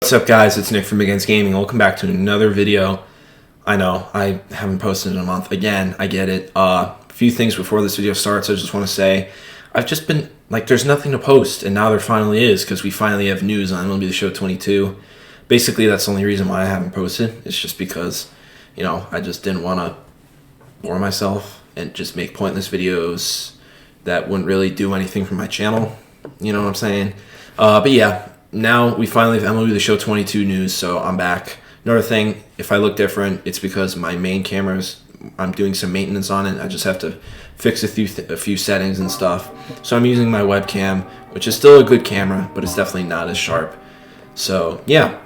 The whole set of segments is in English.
What's up, guys? It's Nick from Against Gaming. Welcome back to another video. I know I haven't posted in a month. Again, I get it. A few things before this video starts. I just want to say I've just been like, there's nothing to post, and now there finally is, because we finally have news on MLB The Show 22. Basically, that's the only reason why I haven't posted. It's just because, you know, I just didn't want to bore myself and just make pointless videos that wouldn't really do anything for my channel. You know what I'm saying? But yeah. Now we finally have MLB The Show 22 news, so I'm back. Another thing, if I look different, it's because my main camera's, I'm doing some maintenance on it. I just have to fix a few settings and stuff. So I'm using my webcam, which is still a good camera, but it's definitely not as sharp. So yeah,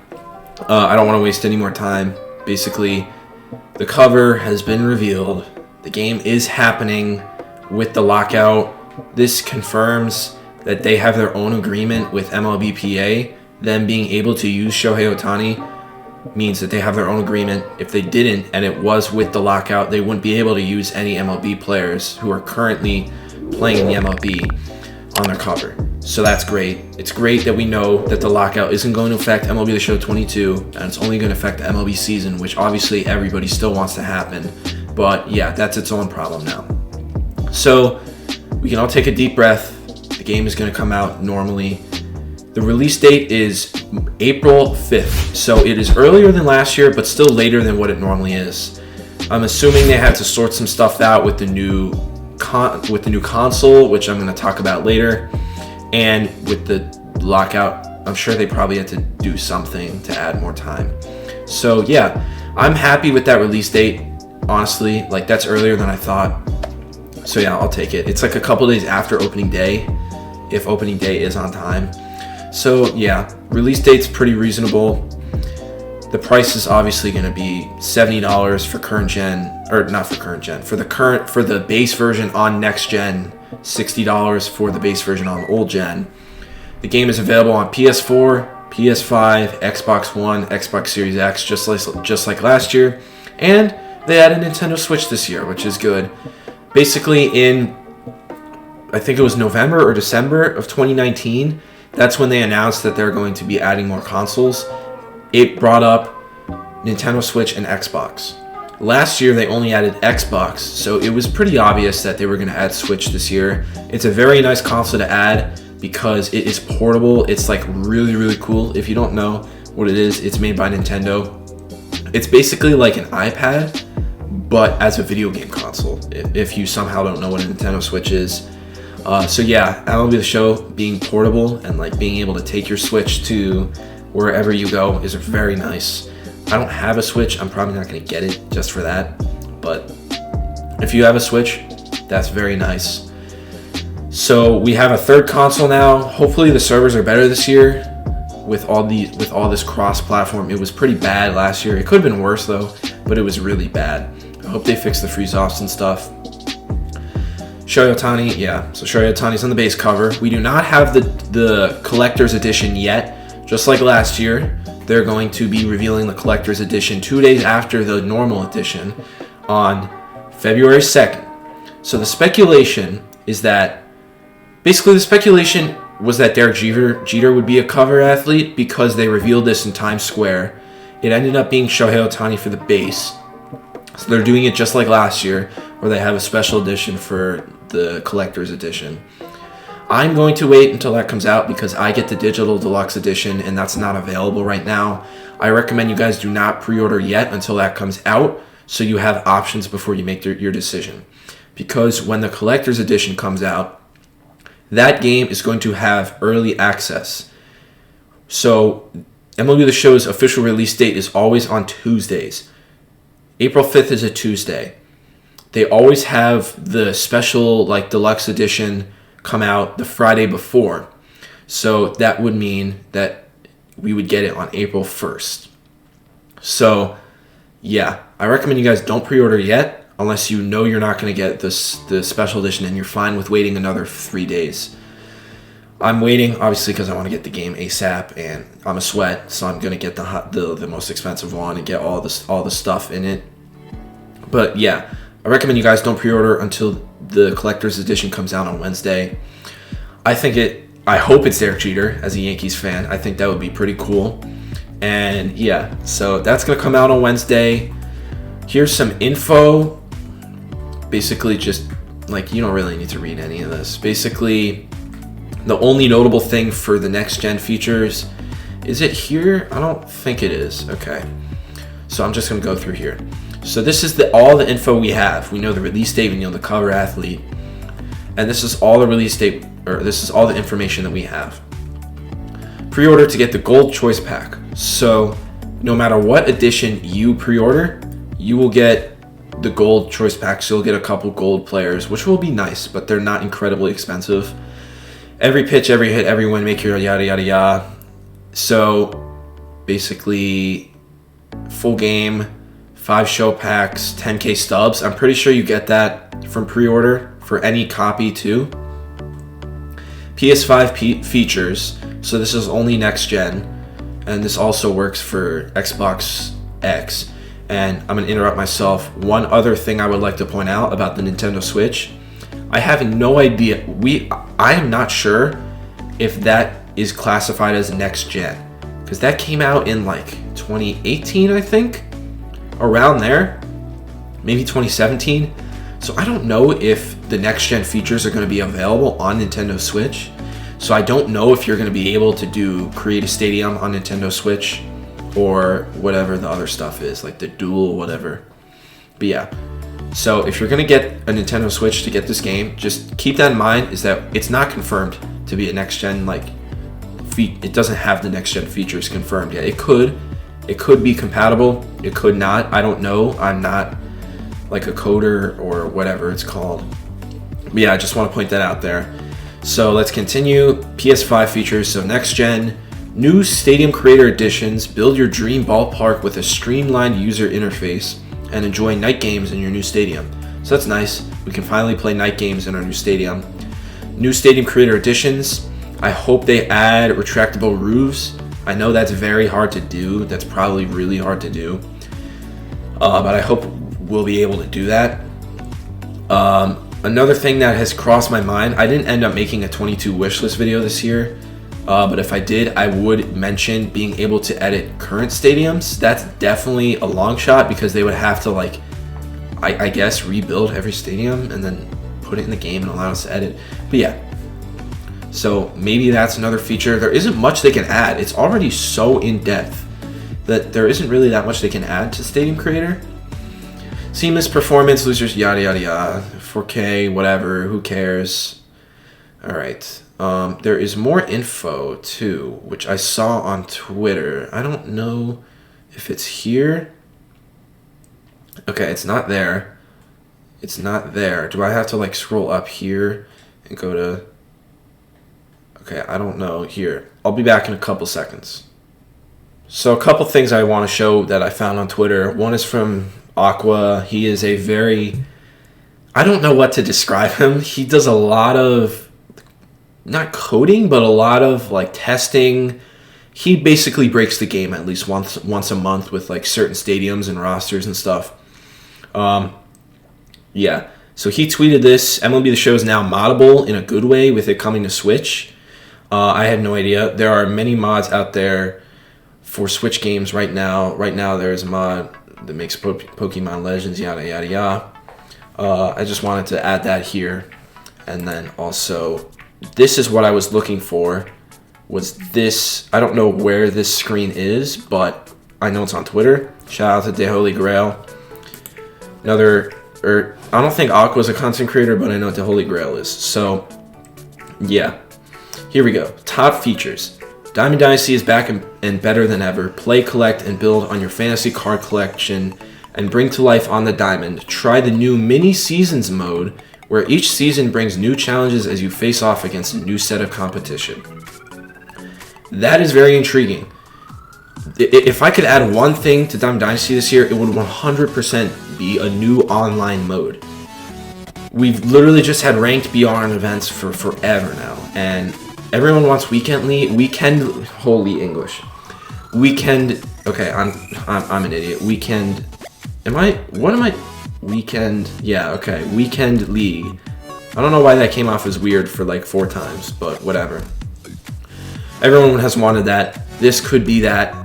I don't want to waste any more time. Basically, the cover has been revealed. The game is happening with the lockout. This confirms that they have their own agreement with MLB PA. Them being able to use Shohei Ohtani means that they have their own agreement. If they didn't, and it was with the lockout, they wouldn't be able to use any MLB players who are currently playing in the MLB on their cover. So that's great. It's great that we know that the lockout isn't going to affect MLB The Show 22, and it's only going to affect the MLB season, which obviously everybody still wants to happen. But yeah, that's its own problem now. So we can all take a deep breath. The game is going to come out normally. The release date is April 5th, so it is earlier than last year, but still later than what it normally is. I'm assuming they had to sort some stuff out with the new console, which I'm going to talk about later, and with the lockout. I'm sure they probably had to do something to add more time. So yeah, I'm happy with that release date. Honestly, like, that's earlier than I thought. So yeah, I'll take it. It's like a couple days after opening day, if opening day is on time. So yeah, release date's pretty reasonable. The price is obviously going to be $70 for current gen, or not for current gen, for the base version on next gen, $60 for the base version on old gen. The game is available on PS4, PS5, Xbox One, Xbox Series X, just like last year, and they added Nintendo Switch this year, which is good. Basically, in I think it was November or December of 2019, that's when they announced that they're going to be adding more consoles. It brought up Nintendo Switch and Xbox. Last year, they only added Xbox, so it was pretty obvious that they were going to add Switch this year. It's a very nice console to add because it is portable. It's like really, really cool. If you don't know what it is, it's made by Nintendo. It's basically like an iPad, but as a video game console, if you somehow don't know what a Nintendo Switch is. So yeah, MLB The Show being portable and like being able to take your Switch to wherever you go is very nice. I don't have a Switch. I'm probably not going to get it just for that. But if you have a Switch, that's very nice. So we have a third console now. Hopefully the servers are better this year with all this cross-platform. It was pretty bad last year. It could have been worse though, but it was really bad. I hope they fix the freeze-offs and stuff. Shohei Ohtani, yeah. So Shohei Ohtani's on the base cover. We do not have the collector's edition yet. Just like last year, they're going to be revealing the collector's edition 2 days after the normal edition on February 2nd. So the speculation is that, basically the speculation was that Derek Jeter would be a cover athlete because they revealed this in Times Square. It ended up being Shohei Ohtani for the base. So they're doing it just like last year, where they have a special edition for the collector's edition. I'm going to wait until that comes out because I get the digital deluxe edition and that's not available right now. I recommend you guys do not pre-order yet until that comes out, so you have options before you make your decision. Because when the collector's edition comes out, that game is going to have early access. So MLB The Show's official release date is always on Tuesdays. April 5th is a Tuesday. They always have the special, like, deluxe edition come out the Friday before. So that would mean that we would get it on April 1st. So, yeah, I recommend you guys don't pre-order yet unless you know you're not going to get the special edition and you're fine with waiting another 3 days. I'm waiting, obviously, because I want to get the game ASAP, and I'm a sweat, so I'm going to get the most expensive one and get all the stuff in it. But yeah, I recommend you guys don't pre-order until the collector's edition comes out on Wednesday. I hope it's Derek Jeter as a Yankees fan. I think that would be pretty cool. And yeah, so that's gonna come out on Wednesday. Here's some info. Basically, just like, you don't really need to read any of this. Basically, the only notable thing for the next gen features, is it here? I don't think it is. Okay, so I'm just gonna go through here. So this is all the info we have. We know the release date, we know the cover athlete, and this is all the release date, or this is all the information that we have. Pre-order to get the gold choice pack. So no matter what edition you pre-order, you will get the gold choice pack. So you'll get a couple gold players, which will be nice, but they're not incredibly expensive. Every pitch, every hit, every win, make your yada yada yada. So basically, full game, 5 show packs, 10K stubs. I'm pretty sure you get that from pre-order for any copy too. Ps5 features. So this is only next gen, and this also works for Xbox X. And I'm gonna interrupt myself. One other thing I would like to point out about the Nintendo Switch, I have no idea. I am not sure if that is classified as next gen, because that came out in like 2018, I think, around there, maybe 2017. So I don't know if the next gen features are going to be available on Nintendo Switch. So I don't know if you're going to be able to create a stadium on Nintendo Switch, or whatever the other stuff is, like the dual whatever. But yeah, so if you're going to get a Nintendo Switch to get this game, just keep that in mind, is that it's not confirmed to be a next gen, like it doesn't have the next gen features confirmed yet. It could be compatible, it could not, I don't know. I'm not like a coder or whatever it's called. But yeah, I just want to point that out there. So let's continue. PS5 features. So next gen, new stadium creator editions. Build your dream ballpark with a streamlined user interface and enjoy night games in your new stadium. So that's nice. We can finally play night games in our new stadium. New stadium creator editions. I hope they add retractable roofs. I know that's very hard to do. That's probably really hard to do. But I hope we'll be able to do that. Another thing that has crossed my mind, I didn't end up making a 22 wishlist video this year, but if I did, I would mention being able to edit current stadiums. That's definitely a long shot, because they would have to, like, I guess, rebuild every stadium and then put it in the game and allow us to edit. But yeah, so maybe that's another feature. There isn't much they can add. It's already so in-depth that there isn't really that much they can add to Stadium Creator. Seamless performance, losers, yada yada yada, 4K, whatever, who cares? All right, there is more info too, which I saw on Twitter. I don't know if it's here. Okay, it's not there. It's not there. Do I have to like scroll up here and go to? Okay, I don't know. Here, I'll be back in a couple seconds. So a couple things I want to show that I found on Twitter. One is from Aqua. He is a very, I don't know what to describe him. He does a lot of, not coding, but a lot of like testing. He basically breaks the game at least once a month with like certain stadiums and rosters and stuff. Yeah. So he tweeted this: MLB The Show is now moddable in a good way with it coming to Switch. I had no idea. There are many mods out there for Switch games right now. Right now there's a mod that makes Pokemon Legends, yada yada yada. I just wanted to add that here. And then also, this is what I was looking for, was this. I don't know where this screen is, but I know it's on Twitter. Shout out to De Holy Grail. I don't think Aqua's a content creator, but I know what the Holy Grail is. So, yeah. Here we go. Top features. Diamond Dynasty is back and better than ever. Play, collect, and build on your fantasy card collection and bring to life on the diamond. Try the new mini seasons mode, where each season brings new challenges as you face off against a new set of competition. That is very intriguing. If I could add one thing to Diamond Dynasty this year, it would 100% be a new online mode. We've literally just had ranked BR events for forever now, and everyone wants weekend. Holy English. Weekend. Okay, I'm an idiot. Weekend. Weekend. Yeah. Okay. Weekend league. I don't know why that came off as weird for like 4 times, but whatever. Everyone has wanted that. This could be that.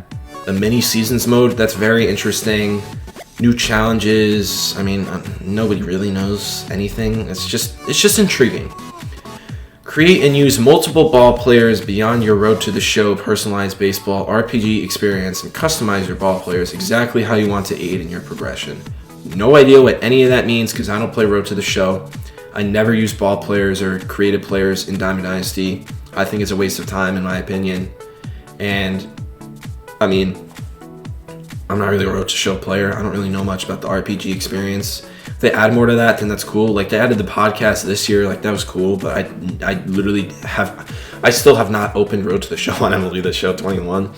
a mini seasons mode. That's very interesting. New challenges. I mean, nobody really knows anything. It's just intriguing. Create and use multiple ball players beyond your Road to the Show personalized baseball RPG experience and customize your ball players exactly how you want to aid in your progression. No idea what any of that means because I don't play Road to the Show. I never use ball players or created players in Diamond Dynasty. I think it's a waste of time in my opinion. And I mean, I'm not really a Road to Show player. I don't really know much about the RPG experience. If they add more to that, then that's cool. Like they added the podcast this year, like that was cool. But I literally I still have not opened Road to the Show on MLB The Show 21.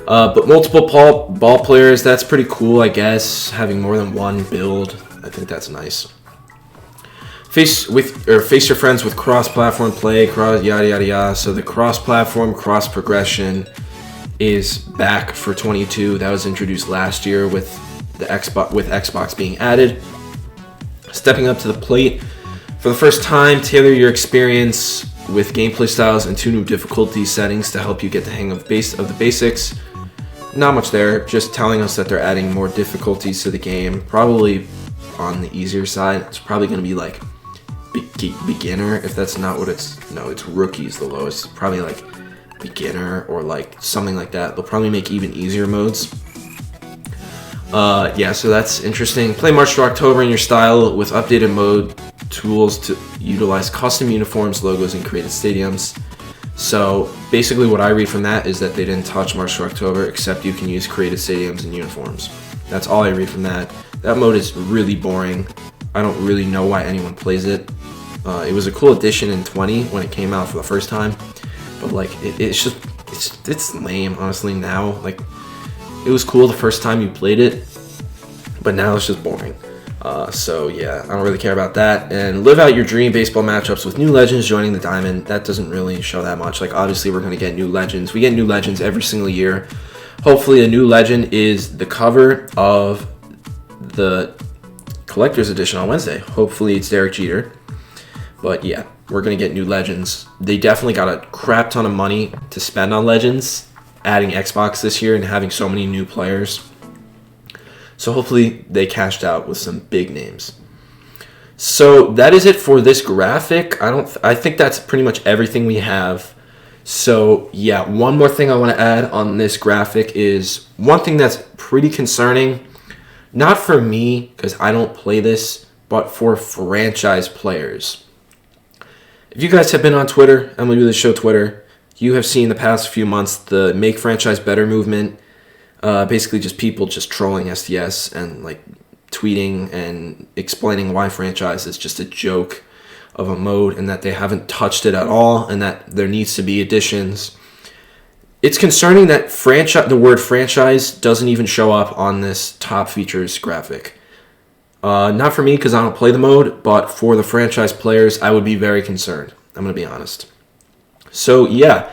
But multiple ball players, that's pretty cool, I guess. Having more than one build, I think that's nice. Face your friends with cross-platform play, yada yada yada. So the cross-platform, cross-progression is back for 22. That was introduced last year with Xbox being added. Stepping up to the plate for the first time, tailor your experience with gameplay styles and 2 new difficulty settings to help you get the hang of the basics. Not much there, just telling us that they're adding more difficulties to the game. Probably on the easier side. It's probably going to be like beginner, if that's not what it's. No, it's rookie's the lowest. Probably like beginner or like something like that. They'll probably make even easier modes. Yeah, so that's interesting. Play March to October in your style with updated mode tools to utilize custom uniforms, logos, and created stadiums. So basically what I read from that is that they didn't touch March to October, except you can use created stadiums and uniforms. That's all I read from that. That mode is really boring. I don't really know why anyone plays it. It was a cool addition in 20 when it came out for the first time, but like it's lame honestly now. Like it was cool the first time you played it, but now it's just boring. So yeah, I don't really care about that. And live out your dream baseball matchups with new legends joining the Diamond. That doesn't really show that much. Like obviously we're gonna get new legends. We get new legends every single year. Hopefully a new legend is the cover of the collector's edition on Wednesday. Hopefully it's Derek Jeter. But yeah, we're going to get new legends. They definitely got a crap ton of money to spend on legends, adding Xbox this year and having so many new players. So hopefully they cashed out with some big names. So that is it for this graphic. I think that's pretty much everything we have. So yeah, one more thing I want to add on this graphic is one thing that's pretty concerning. Not for me, because I don't play this, but for franchise players. If you guys have been on Twitter, MLB The Show Twitter, you have seen the past few months the Make Franchise Better movement. Basically just people just trolling SDS and like tweeting and explaining why franchise is just a joke of a mode and that they haven't touched it at all and that there needs to be additions. It's concerning that the word franchise doesn't even show up on this top features graphic. Not for me because I don't play the mode, but for the franchise players, I would be very concerned. I'm going to be honest. So yeah,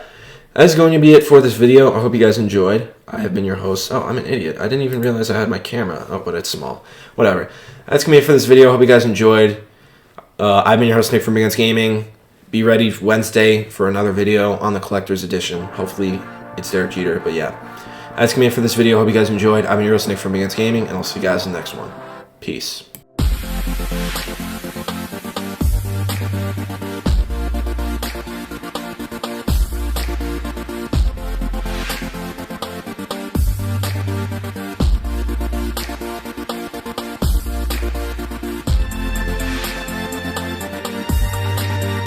that's going to be it for this video. I hope you guys enjoyed. I have been your host. Oh, I'm an idiot. I didn't even realize I had my camera. Oh, but it's small. Whatever. That's going to be it for this video. I hope you guys enjoyed. I've been your host, Nick from Against Gaming. Be ready Wednesday for another video on the Collector's Edition. Hopefully it's Derek Jeter, but yeah. That's going to be it for this video. I hope you guys enjoyed. I've been your host, Nick from Against Gaming, and I'll see you guys in the next one. Peace.